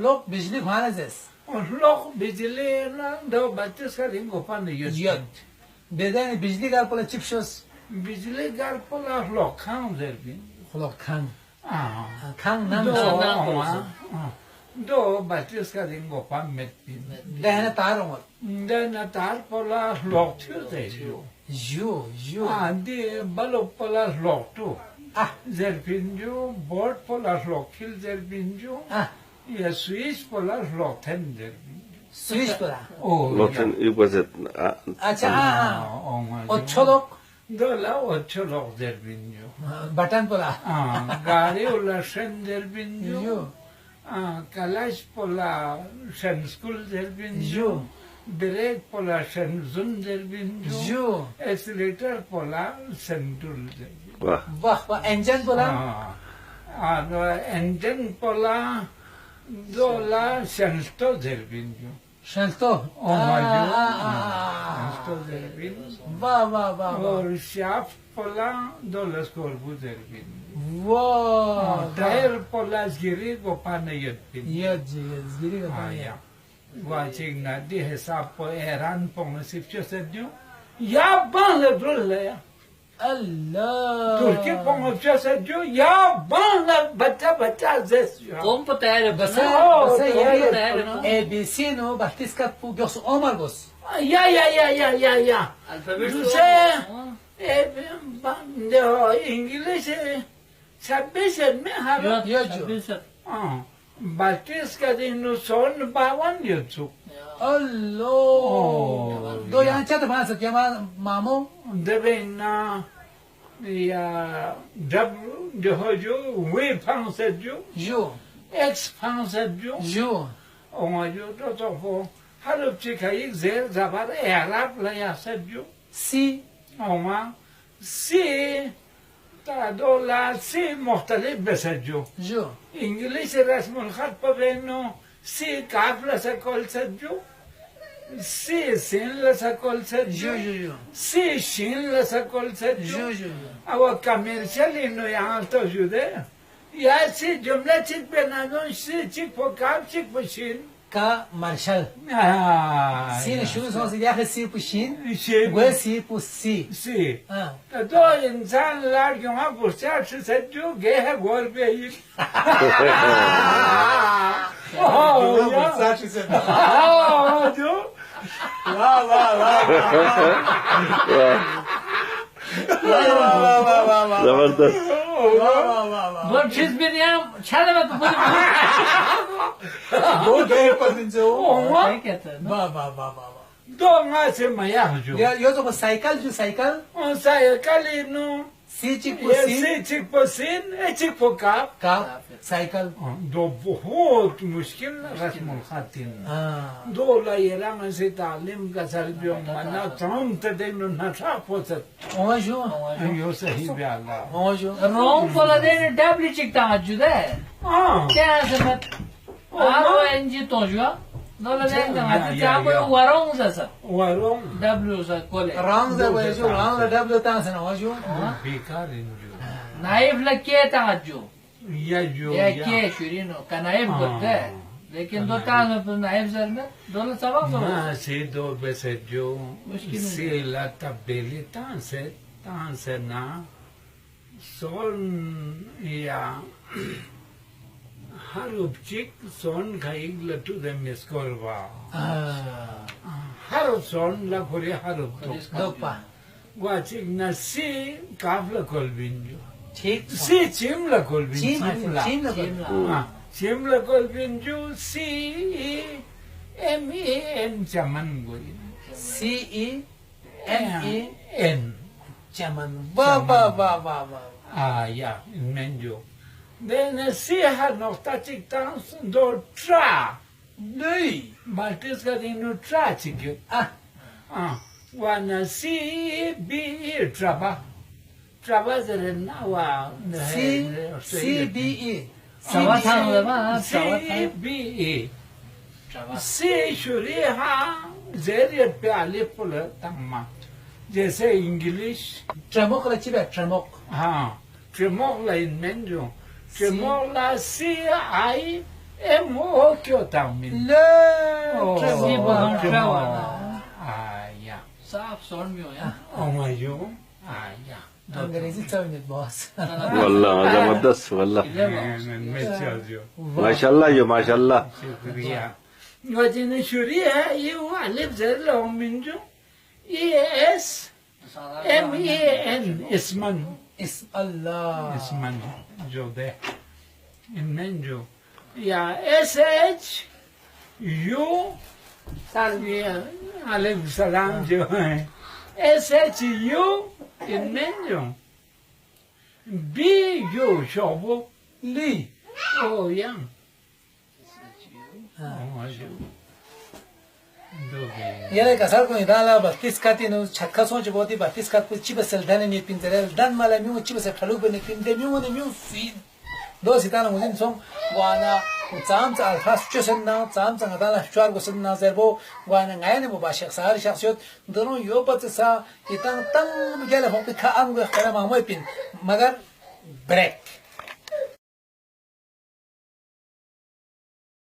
लोग बिजली घुमाने से लोग बिजली ना दो बत्तीस का दिन को पाने Yot. Beden बिजली का पोला चिप्सोस बिजली घर पोला लोग खाऊं जरबिन लोग खान ah खान नाम दो से दो बत्तीस का दिन को पान में दहने तारों में dan atar pola लोग क्यों दे यो di balo pola लोग तो ah जरबिन जो बोर्ड पोला लोग खिल जरबिन जो ah या स्विच पोला लोग थन जरबिन स्विच पोला oh Bakın ilk başta अच्छा oh अच्छो लोग दो ला अच्छो लोग जरबिन जो बटन पोला गाड़ी वाला सेंटर बिंजो यो कलाश पोला सेंट स्कूल जर बिंजो यो ब्रेक पोला सेंट जुन जर बिंजो यो एक्सीलेटर पोला सेंटुल जर Vah. वाह वाह इंजन पोला इंजन पोला दोला सेंटो जर बिंजो शल्तो ओ माजो सेंटो जर बिंजो वाह वाह वाह और शाफ्ट पोला दोला स्कोरबू जर बिंजो वाह टायर पोला गिरी को पाने यत बिंजो ये जी गिरी का ya. Watching na di hesap po eran pong sipcho sedyo. Ya bang le brulle ya. अल्लाह Turki pong sipcho sedyo. Ya bang le baca zes ya. कौन पता है बस Oh, बस तो ये ABC नो बत्तीस का पूजोस ओमर गोस Ya. Alphabet Duse de İngiliz sabes mi haro. यो जो Batis kadinu son bawan yutsuk. अल्लाह दो यहाँ चाहते बना सकते हैं मामू Devena ya jo we pansedjo yo ex pansedjo yo omajo to fo harup chikai zer zabar erap la ya sedjo C oma si ta dola si mukhtalif besedjo जो इंग्लिश रस्म الخط بينه si كاف لسكول سجو si sin لسكول जो سجو जो जो si shin لسكول سجو जो जो او comercial انه يعني توجده يا سي جمله تشيك بنادون سي تشيك فو كاف تشيك فو شين का मार्शल सी ने शुरू से दिया है सी पुशीन شين वो सी पुसी سي हाँ तो इंसान लाड़ क्यों आप पुष्टार से सज्जो गए है गोल पे ही जो वाह वाह वाह Zabardast. वो चीज भी नहीं है छाले में तो पूरी वो गए पर दिन से क्या कहता है वाह वाह वाह वाह दो से मया जो यो तो साइकिल जो साइकिल साइकिल नो सी चिक ये पुसी से चिक पसीन ए चिक पोकाप का साइकिल दो बहुत मुश्किल रस्म الخاتين हाँ दो لا يرام से तालीम का सरबियों मना तमाम तदेनो नशा पोसत ओजो यो सही ब्याला ओजो रोम पोला देने डब्ल्यू चिकता आजुदा है क्या है सब आरओएनजी तो जो दोला देने आते चापो वरों जैसा वरों डब्ल्यू सा कोले रंग दे वजो रंग डब्ल्यू तांसन ओजो बेकार इन जो नाइफ लगे ताजो या जो या के शुरीनो का नाइफ बोलते हैं लेकिन दो तांस तो नाइफ सर में दोला सवाल तो ना से दो बेसे जो मुश्किल है। से ला तबेली तान से ना सोन या हर उपचिक सोन खाई लटू दे मिसकोरवा हर सोन ला खोरे हर उपतो दोपा वाचिक ना सी काफला कोलबिंजो ठीक सी चिमला कोलबिंजो चीम चीम चिमला कोलबिंजो सी एम ए एन चमन गोरी सी ई एम ई एन चमन वाह वाह वाह वाह वाह ja, in Menjo. Den ser här något att jag då tra. नहीं Maltes ska det nu tra tycker ah Wana si bi traba. Traba är na wa. सी बी ई सवा था ना बा सवा था Si bi. Si shuri ha zeriet pe alif pula tamma. जैसे इंग्लिश ट्रेमोक लची बे ट्रेमोक हाँ ट्रेमोक ला इन मेंजो ट्रेमोक ला सी आई emo kyo tamin. لا Si Oh, bahang come trawa on. na. Yeah. Saaf son myo ya. Oh my you. Yeah. انجليزي تسوي بوس والله زبردست والله ما شاء الله ما شاء الله شكرا وجن شوريا يو علب زر من جو ES MEN اسمن اسم الله اسمن جو ده من جو يا SH يو يا علب سلام جو SH يو من B جو شابو لي Oh, yeah. Oh, I do. يلا كسر كوني دالا باتيس كاتينو شكا سونج بودي باتيس كات كوي تشيبس الدان ني بينترل دان مالا ميو تشيبس خلو بن بين ميو ني في دو سيتانا مودين سوم وانا وتام تاع فاس تشسنا تام تاع دالا شوار غسنا زربو وانا غاين بو باشخ سار شخصيت درو يوبت سا يتان تان مجال فوق كان غو خلا ما مو بين مگر بريك